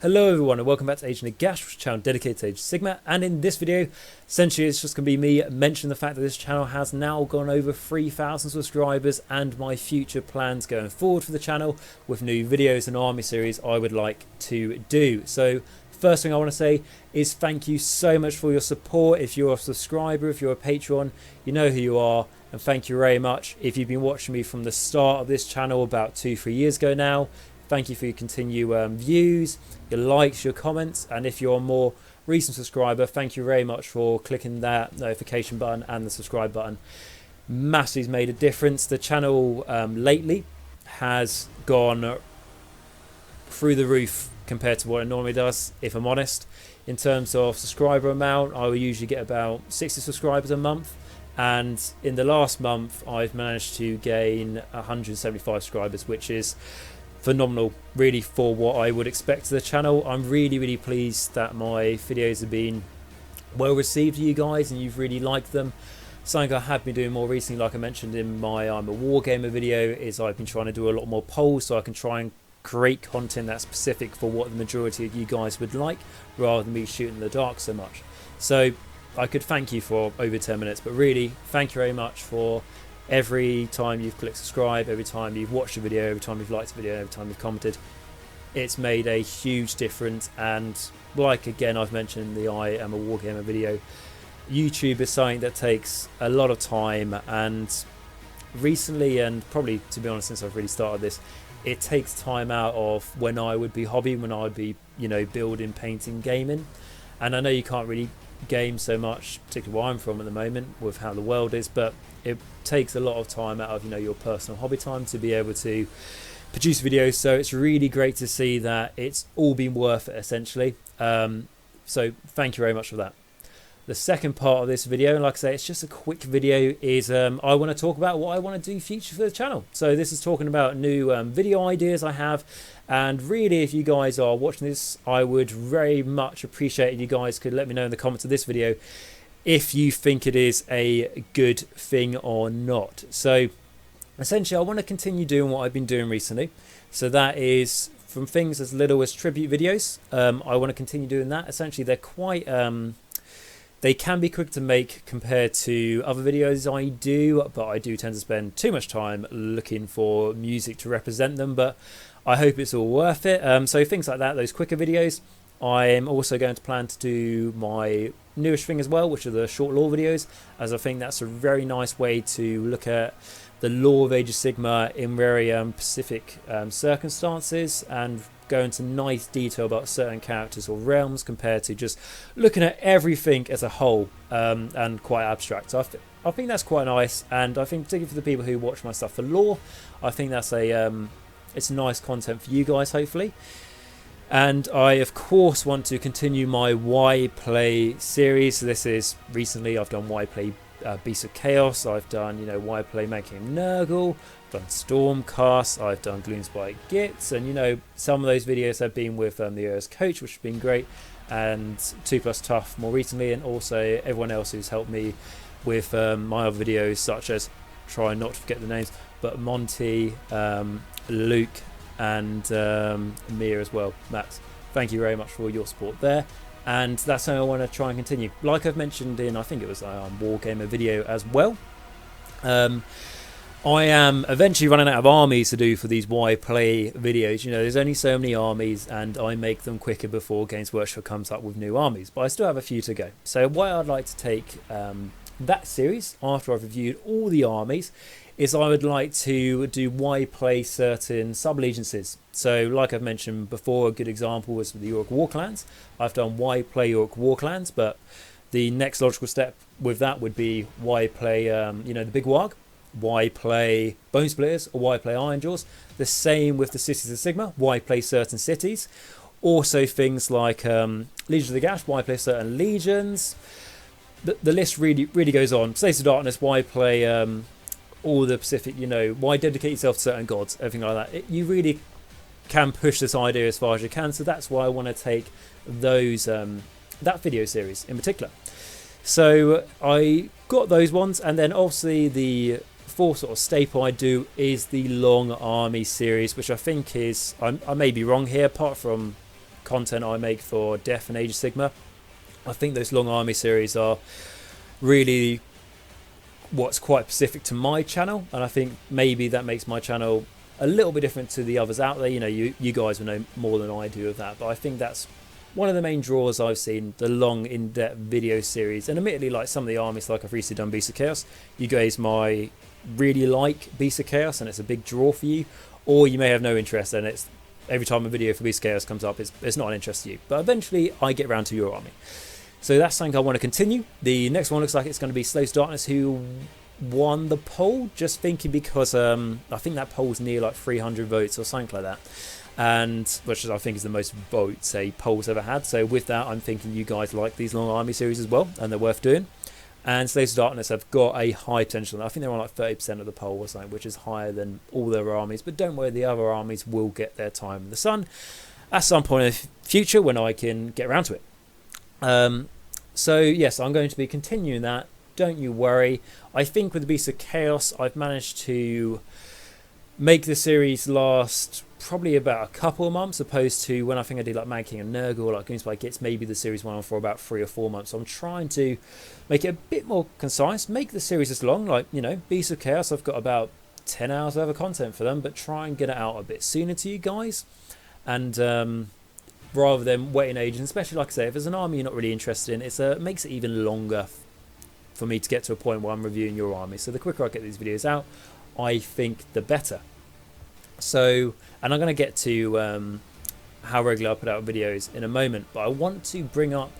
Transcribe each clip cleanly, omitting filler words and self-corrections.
Hello everyone and welcome back to Age Nagash, which is a channel dedicated to Age of Sigmar, and in this video essentially it's just going to be me mentioning the fact that this channel has now gone over 3,000 subscribers and my future plans going forward for the channel with new videos and army series I would like to do. So first thing I want to say is thank you so much for your support. If you're a subscriber, if you're a patron, you know who you are, and thank you very much. If you've been watching me from the start of this channel about 2-3 years ago now, thank you for your continued views, your likes, your comments, and if you're a more recent subscriber, thank you very much for clicking that notification button and the subscribe button. Massively made a difference. The channel lately has gone through the roof compared to what it normally does, if I'm honest. In terms of subscriber amount, I will usually get about 60 subscribers a month, and in the last month I've managed to gain 175 subscribers, which is phenomenal really for what I would expect of the channel. I'm really pleased that my videos have been well received to you guys and you've really liked them. Something I have been doing more recently, like I mentioned in my I'm a Wargamer video, is I've been trying to do a lot more polls so I can try and create content that's specific for what the majority of you guys would like, rather than me shooting in the dark so much. So I could thank you for over 10 minutes, but really thank you very much for every time you've clicked subscribe, every time you've watched a video, every time you've liked a video, every time you've commented. It's made a huge difference, and like again I've mentioned in the I am a Wargamer video, YouTube is something that takes a lot of time, and recently, and probably to be honest since I've really started this, it takes time out of when I would be hobbying, when I would be, you know, building, painting, gaming. And I know you can't really game so much, particularly where I'm from at the moment with how the world is, but it takes a lot of time out of, you know, your personal hobby time to be able to produce videos. So it's really great to see that it's all been worth it essentially. So thank you very much for that. The second part of this video, like I say, it's just a quick video, is I want to talk about what I want to do future for the channel. So this is talking about new video ideas I have, and really if you guys are watching this, I would very much appreciate if you guys could let me know in the comments of this video if you think it is a good thing or not. So essentially I want to continue doing what I've been doing recently, so that is from things as little as tribute videos. I want to continue doing that. Essentially they're quite they can be quick to make compared to other videos I do, but I do tend to spend too much time looking for music to represent them, but I hope it's all worth it. So things like that, those quicker videos. I am also going to plan to do my newest thing as well, which are the short lore videos, as I think that's a very nice way to look at the lore of Age of Sigmar in very specific circumstances, and go into nice detail about certain characters or realms compared to just looking at everything as a whole and quite abstract. So I think that's quite nice, and I think particularly for the people who watch my stuff for lore, I think that's it's nice content for you guys hopefully. And I of course want to continue my Why Play series. So this is recently I've done Why Play Beasts of Chaos, I've done, you know, Why Play Making Nurgle, I've done Stormcast, I've done Gloomspite Gits, and you know, some of those videos have been with the Earth's Coach, which has been great, and 2+ Tough more recently, and also everyone else who's helped me with my other videos, such as, try not to forget the names, but Monty, Luke, and Mia as well. Max, thank you very much for your support there, and that's how I want to try and continue. Like I've mentioned in, I think it was a Wargamer video as well, I am eventually running out of armies to do for these Why Play videos. You know, there's only so many armies, and I make them quicker before Games Workshop comes up with new armies, but I still have a few to go. So why I'd like to take that series, after I've reviewed all the armies, is I would like to do Why Play certain sub-allegiances. So like I've mentioned before, a good example was the York War Clans. I've done Why Play York War Clans, but the next logical step with that would be Why Play you know, the Big Warg, Why Play Bone Splitters, or Why Play Ironjaws. The same with the Cities of Sigmar, Why Play certain cities. Also things like Legion of the Gash, Why Play certain legions. The list really goes on. Slaves of Darkness, Why Play all the Pacific, you know, why dedicate yourself to certain gods, everything like that. You really can push this idea as far as you can, so that's why I want to take those that video series in particular. So I got those ones, and then obviously the fourth sort of staple I do is the long army series, which I think is, I may be wrong here, apart from content I make for Death and Age of Sigma. I think those long army series are really what's quite specific to my channel, and I think maybe that makes my channel a little bit different to the others out there. You know, you guys will know more than I do of that, but I think that's one of the main draws I've seen, the long in-depth video series. And admittedly, like some of the armies, like I've recently done Beast of Chaos, you guys might really like Beast of Chaos and it's a big draw for you, or you may have no interest and it's every time a video for Beast of Chaos comes up, it's not an interest to you. But eventually I get around to your army. So that's something I want to continue. The next one looks like it's going to be Slaves to Darkness, who won the poll, just thinking because I think that poll's near like 300 votes or something like that, and which I think is the most votes a poll's ever had. So with that, I'm thinking you guys like these long army series as well, and they're worth doing. And Slaves to Darkness have got a high potential. I think they're on like 30% of the poll or something, which is higher than all their armies. But don't worry, the other armies will get their time in the sun at some point in the future when I can get around to it. So yes, I'm going to be continuing that. Don't you worry. I think with the Beast of Chaos, I've managed to make the series last probably about a couple of months, opposed to when I think I did like Mad King and Nurgle or like Goonspike Gits, maybe the series went on for about 3 or 4 months. So I'm trying to make it a bit more concise, make the series as long, like, you know, Beast of Chaos, I've got about 10 hours worth of content for them, but try and get it out a bit sooner to you guys. And rather than waiting ages, especially like I say, if there's an army you're not really interested in, it makes it even longer for me to get to a point where I'm reviewing your army. So the quicker I get these videos out, I think the better. So, and I'm going to get to how regularly I put out videos in a moment, but I want to bring up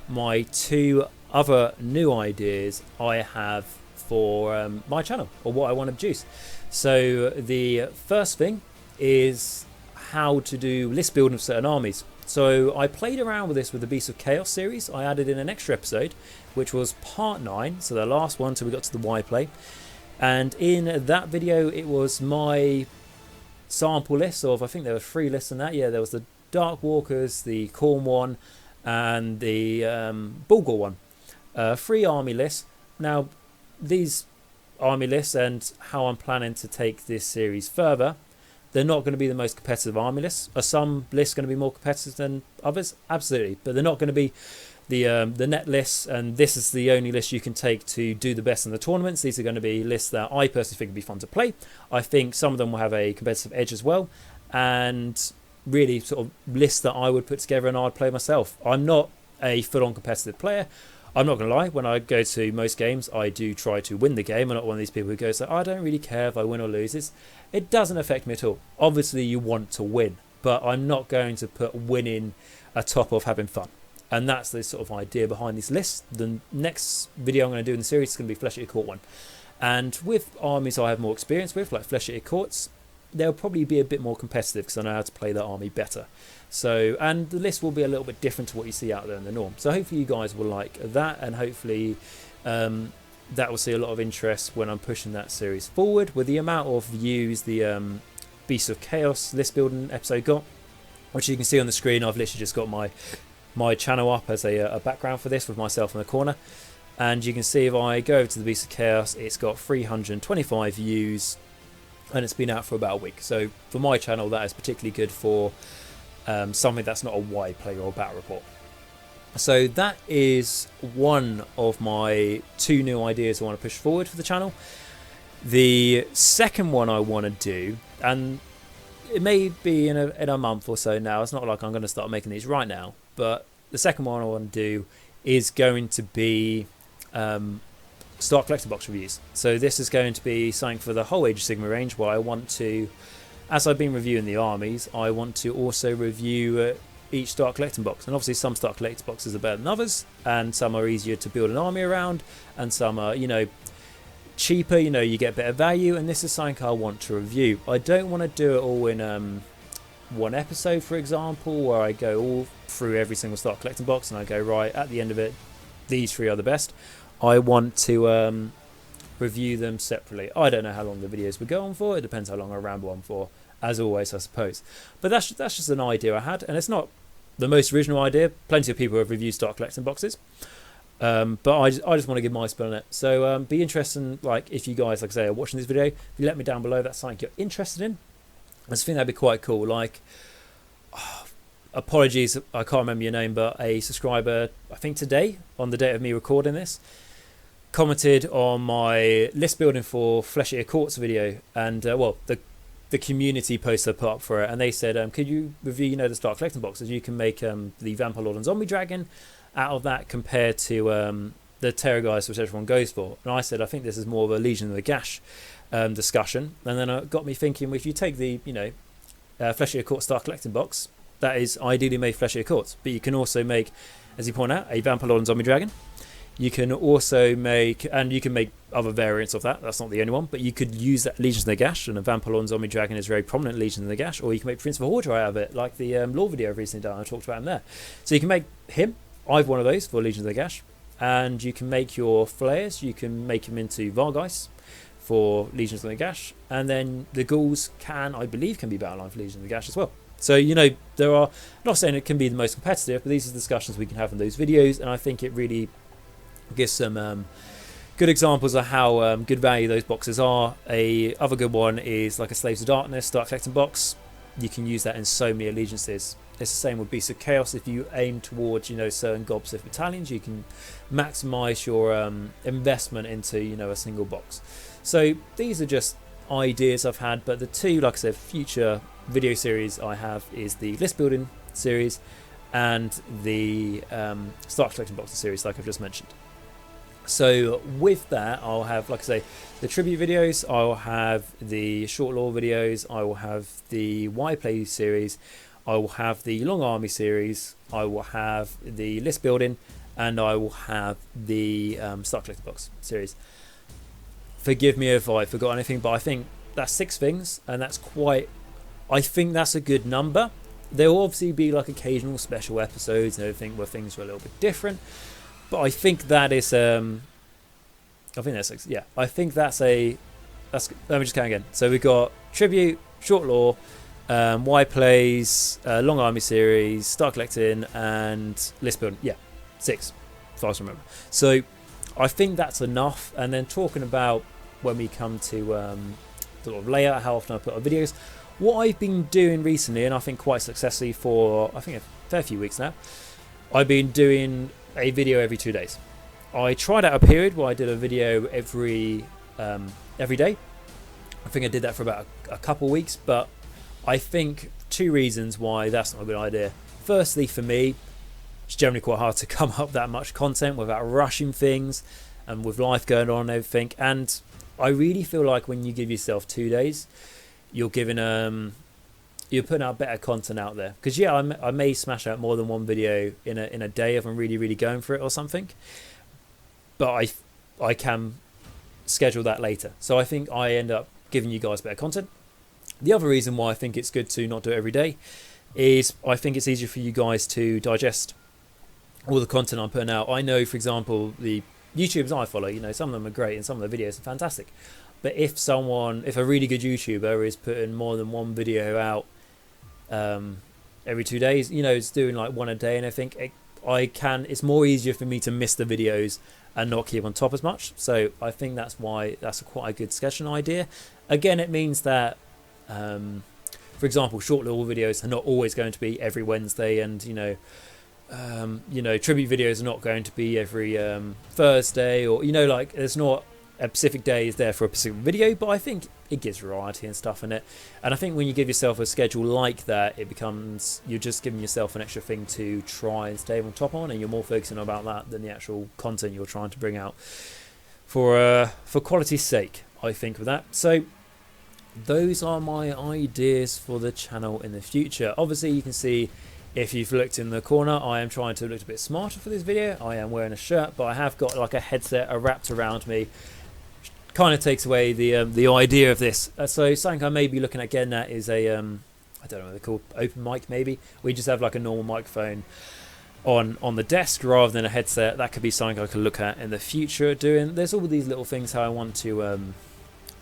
my 2 other new ideas I have for my channel, or what I want to produce. So the first thing is how to do list building of certain armies. So I played around with this with the Beast of Chaos series. I added in an extra episode, which was part 9, so the last one till we got to the Y play. And in that video, it was my sample list of, I think there were 3 lists in that. Yeah, there was the Dark Walkers, the Khorne one, and the Bulgur one. 3 army lists. Now, these army lists and how I'm planning to take this series further, they're not going to be the most competitive army lists. Are some lists going to be more competitive than others? Absolutely. But they're not going to be the net lists, and this is the only list you can take to do the best in the tournaments. These are going to be lists that I personally think would be fun to play. I think some of them will have a competitive edge as well, and really sort of lists that I would put together and I'd play myself. I'm not a full-on competitive player. I'm not going to lie, when I go to most games, I do try to win the game. I'm not one of these people who goes, I don't really care if I win or lose. It doesn't affect me at all. Obviously, you want to win, but I'm not going to put winning atop of having fun. And that's the sort of idea behind these lists. The next video I'm going to do in the series is going to be Flesh Eater Court one. And with armies I have more experience with, like Flesh Eater Courts, they'll probably be a bit more competitive because I know how to play that army better. So, and the list will be a little bit different to what you see out there in the norm. So hopefully you guys will like that, and hopefully that will see a lot of interest when I'm pushing that series forward. With the amount of views the Beast of Chaos list building episode got, which you can see on the screen, I've literally just got my channel up as a background for this with myself in the corner. And you can see if I go over to the Beast of Chaos, it's got 325 views, and it's been out for about a week. So for my channel, that is particularly good for something that's not a Y play or a battle report. So that is one of my 2 new ideas I want to push forward for the channel. The second one I want to do, and it may be in a month or so now, it's not like I'm going to start making these right now, but the second one I want to do is going to be Start Collector Box reviews. So this is going to be something for the whole Age of Sigma range, where I want to, as I've been reviewing the armies, I want to also review each Start Collecting Box. And obviously some Start Collecting Boxes are better than others, and some are easier to build an army around, and some are, you know, cheaper, you know, you get better value, and this is something I want to review. I don't want to do it all in one episode, for example, where I go all through every single Start Collecting Box and I go, right, at the end of it, these 3 are the best. I want to review them separately. I don't know how long the videos would go on for. It depends how long I ramble on for, as always, I suppose. But that's just an idea I had, and it's not the most original idea. Plenty of people have reviewed Start Collecting Boxes, but I just want to give my spin on it. So be interested, like, if you guys, like I say, are watching this video, if you let me down below that's something you're interested in, I just think that'd be quite cool. Like, apologies, I can't remember your name, but a subscriber, I think today, on the date of me recording this, commented on my list building for Fleshier Courts video, and well, the community post I put up for it, and they said, could you review, the Start Collecting boxes? You can make the Vampire Lord and Zombie Dragon out of that compared to the Terrorgeist, which everyone goes for. And I said, I think this is more of a Legion of Nagash discussion. And then it got me thinking, if you take the, Fleshier Court Start Collecting box, that is ideally made Fleshier Courts, but you can also make, as you point out, a Vampire Lord and Zombie Dragon. You can also make, and you can make other variants of that. That's not the only one, but you could use that Legion of Nagash, and a Vampire Lord and Zombie Dragon is very prominent Legion of Nagash, or you can make Prince of Hordra out of it, like the lore video I've recently done. I talked about him there. So you can make him. I've one of those for Legion of Nagash, and you can make your flayers. You can make them into Vargeist for Legions of Nagash, and then the ghouls I believe, can be battle line for Legion of Nagash as well. So, there are, not saying it can be the most competitive, but these are discussions we can have in those videos, and I think it really gives some good examples of how good value those boxes are. A other good one is like a Slaves of Darkness Start Collecting box. You can use that in so many allegiances. It's the same with Beasts of Chaos. If you aim towards, certain Gobsith battalions, you can maximise your investment into, a single box. So these are just ideas I've had, but the two, like I said, future video series I have is the list building series and the Start Collecting boxes series, like I've just mentioned. So with that, I'll have, like I say, the tribute videos, I'll have the short lore videos, I will have the Why Play series, I will have the Long Army series, I will have the list building, and I will have the Start Collecting box series. Forgive me if I forgot anything, but I think that's 6 things, and that's I think that's a good number. There will obviously be like occasional special episodes and everything where things are a little bit different. But I think that is, I think that's 6. Yeah, I think that's let me just count again. So we've got Tribute, Short Lore, Why Plays, Long Army Series, Start Collecting, and List Building. Yeah, 6, if I remember. So I think that's enough. And then talking about when we come to sort of layout, how often I put on videos, what I've been doing recently, and I think quite successfully for, I think, a fair few weeks now, I've been doing a video every 2 days. I tried out a period where I did a video every day. I think I did that for about a couple weeks, but I think 2 reasons why that's not a good idea. Firstly, for me, it's generally quite hard to come up with that much content without rushing things and with life going on and everything. And I really feel like when you give yourself 2 days, you're putting out better content out there. Because yeah, I may smash out more than one video in a day if I'm really going for it or something, but I can schedule that later. So I think I end up giving you guys better content. The other reason why I think it's good to not do it every day is I think it's easier for you guys to digest all the content I'm putting out. I know, for example, the YouTubers I follow, some of them are great and some of the videos are fantastic. But if a really good YouTuber is putting more than one video out every 2 days, it's doing like one a day, and I think it's more easier for me to miss the videos and not keep on top as much. So I think that's why that's quite a good scheduling idea. Again, it means that, for example, short little videos are not always going to be every Wednesday, and tribute videos are not going to be every Thursday, or there's not a specific day is there for a specific video, but I think it gives variety and stuff in it. And I think when you give yourself a schedule like that, it becomes, you're just giving yourself an extra thing to try and stay on top on, and you're more focusing about that than the actual content you're trying to bring out for quality's sake, I think, with that. So those are my ideas for the channel in the future. Obviously, you can see, if you've looked in the corner, I am trying to look a bit smarter for this video. I am wearing a shirt, but I have got like a headset wrapped around me. Kind of takes away the idea of this. So something I may be looking at getting at is a I don't know what they're called, open mic maybe. We just have like a normal microphone on the desk rather than a headset. That could be something I could look at in the future doing. There's all these little things how I want to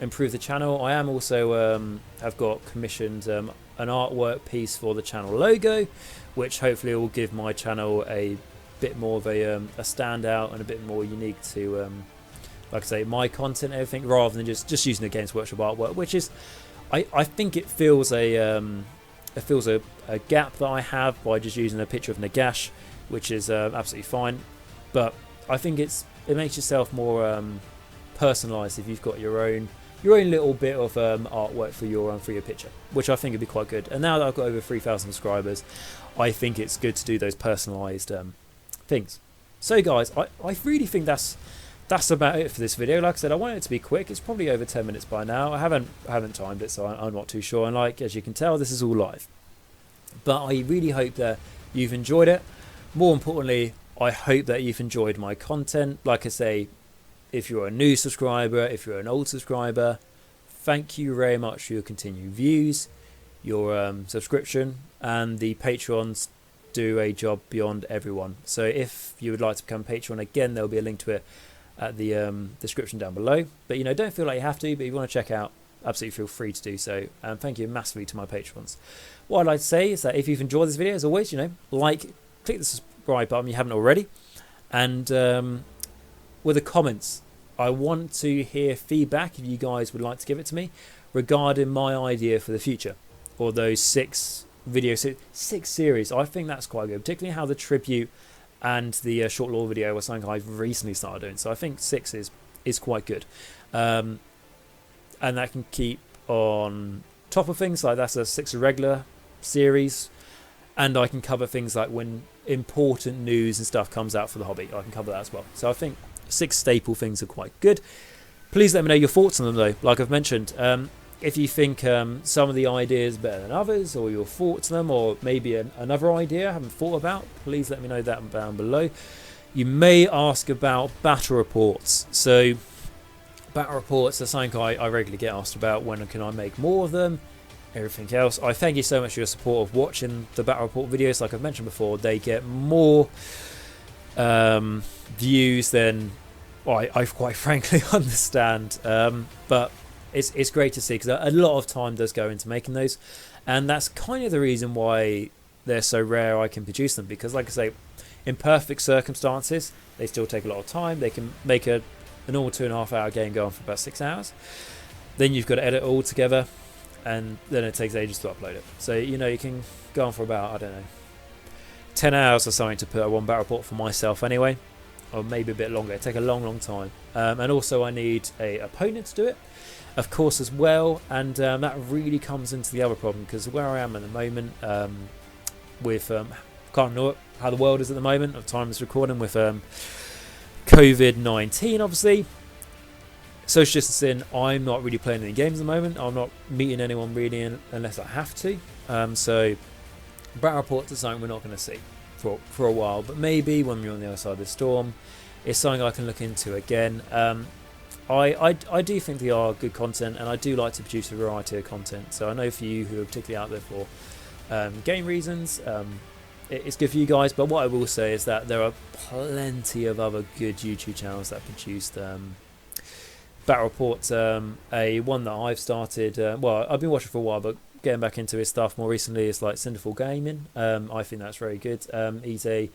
improve the channel. I am also have got commissioned an artwork piece for the channel logo, which hopefully will give my channel a bit more of a standout and a bit more unique to like I say, my content and everything, rather than just using the Games Workshop artwork, which is I think it feels a fills a gap that I have by just using a picture of Nagash, which is absolutely fine. But I think it makes yourself more personalised if you've got your own little bit of artwork for your picture, which I think would be quite good. And now that I've got over 3,000 subscribers, I think it's good to do those personalised things. So guys, I really think that's about it for this video. Like I said, I want it to be quick. It's probably over 10 minutes by now. I haven't timed it, so I'm not too sure. And like, as you can tell, this is all live. But I really hope that you've enjoyed it. More importantly, I hope that you've enjoyed my content. Like I say, if you're a new subscriber, if you're an old subscriber, thank you very much for your continued views, your subscription, and the Patrons do a job beyond everyone. So if you would like to become a Patron, again, there'll be a link to it at the description down below. But don't feel like you have to, but if you want to check out, absolutely feel free to do so. And thank you massively to my Patrons. What I'd like to say is that if you've enjoyed this video, as always, click the subscribe button if you haven't already. And with the comments, I want to hear feedback if you guys would like to give it to me regarding my idea for the future, or those 6 series. I think that's quite good, particularly how the tribute and the short lore video was something I've recently started doing. So I think 6 is quite good, and that can keep on top of things. Like that's a 6 regular series, and I can cover things like when important news and stuff comes out for the hobby. I can cover that as well. So I think 6 staple things are quite good. Please let me know your thoughts on them though. Like I've mentioned, if you think some of the ideas are better than others, or your thoughts on them, or maybe another idea I haven't thought about, please let me know that down below. You may ask about battle reports. So battle reports are something I regularly get asked about. When can I make more of them? Everything else. I thank you so much for your support of watching the battle report videos. Like I've mentioned before, they get more views than I quite frankly understand, but it's great to see, because a lot of time does go into making those, and that's kind of the reason why they're so rare I can produce them, because like I say, in perfect circumstances they still take a lot of time. They can make a normal 2.5 hour game go on for about 6 hours, then you've got to edit it all together, and then it takes ages to upload it. So you can go on for about, I don't know, 10 hours or something to put a one battle report for myself anyway, or maybe a bit longer. It take a long time, and also I need a opponent to do it, of course, as well. And that really comes into the other problem, because where I am at the moment, with can't know how the world is at the moment of time this recording, with COVID-19, obviously social distancing, I'm not really playing any games at the moment. I'm not meeting anyone really unless I have to, so battle reports are something we're not going to see for a while, but maybe when we're on the other side of the storm, it's something I can look into again. I do think they are good content, and I do like to produce a variety of content. So I know for you who are particularly out there for game reasons, it's good for you guys. But what I will say is that there are plenty of other good YouTube channels that produce battle reports. A one that I've started, well, I've been watching for a while, but getting back into his stuff more recently is like Cinderful Gaming. I think that's very good. He's a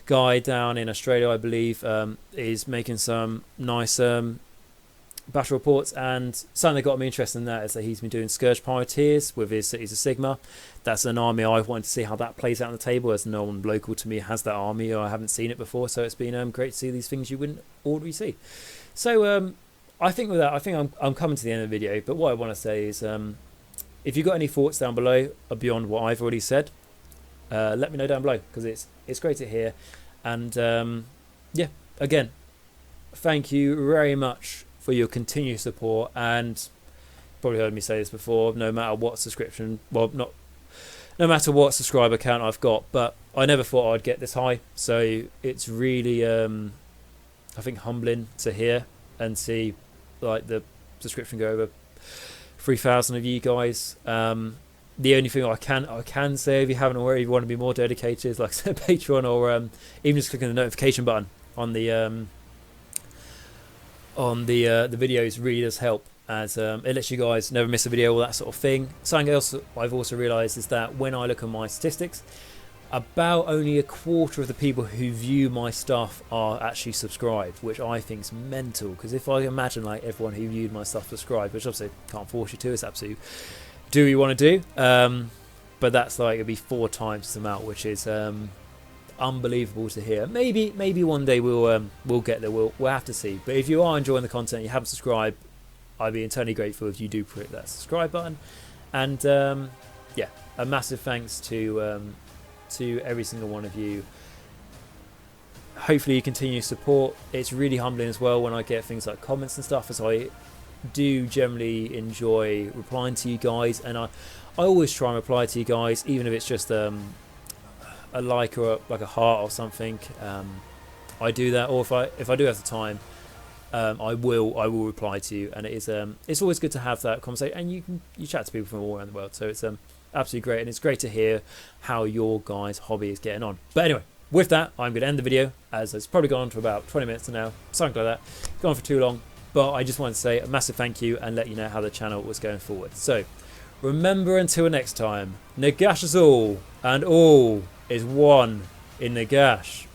guy down in Australia, I believe, is making some nice battle reports, and something that got me interested in that is that he's been doing Scourge Pirateers with his Cities of Sigma. That's an army I've wanted to see how that plays out on the table, as no one local to me has that army, or I haven't seen it before, so it's been great to see these things you wouldn't already see. So I think with that, I think I'm coming to the end of the video, but what I want to say is, if you've got any thoughts down below beyond what I've already said, let me know down below, because it's great to hear. And yeah, again, thank you very much for your continued support. And probably heard me say this before, no matter what no matter what subscriber count I've got, but I never thought I'd get this high. So it's really I think humbling to hear and see like the subscription go over 3,000 of you guys. The only thing I can say, if you haven't already, if you want to be more dedicated, is like I said, Patreon, or even just clicking the notification button on the videos really does help, as it lets you guys never miss a video, all that sort of thing. Something else I've also realised is that when I look at my statistics, about only a quarter of the people who view my stuff are actually subscribed, which I think is mental. Because if I imagine like everyone who viewed my stuff subscribed, which obviously can't force you to, it's absolutely do what you want to do. but that's like it'll be 4 times this amount, which is unbelievable to hear. Maybe one day we'll get there. We'll have to see. But if you are enjoying the content, you haven't subscribed, I'd be eternally grateful if you do click that subscribe button. And yeah, a massive thanks to every single one of you. Hopefully you continue to support. It's really humbling as well when I get things like comments and stuff, as I do generally enjoy replying to you guys, and I always try and reply to you guys, even if it's just a like or like a heart or something. I do that, or if I do have the time, I will reply to you, and it's always good to have that conversation, and you chat to people from all around the world, so it's absolutely great, and it's great to hear how your guys' hobby is getting on. But anyway, with that, I'm going to end the video, as it's probably gone on for about 20 minutes now, something like that. It's gone for too long, but I just wanted to say a massive thank you and let you know how the channel was going forward. So remember, until next time, Nagash is all, and all is one in Nagash.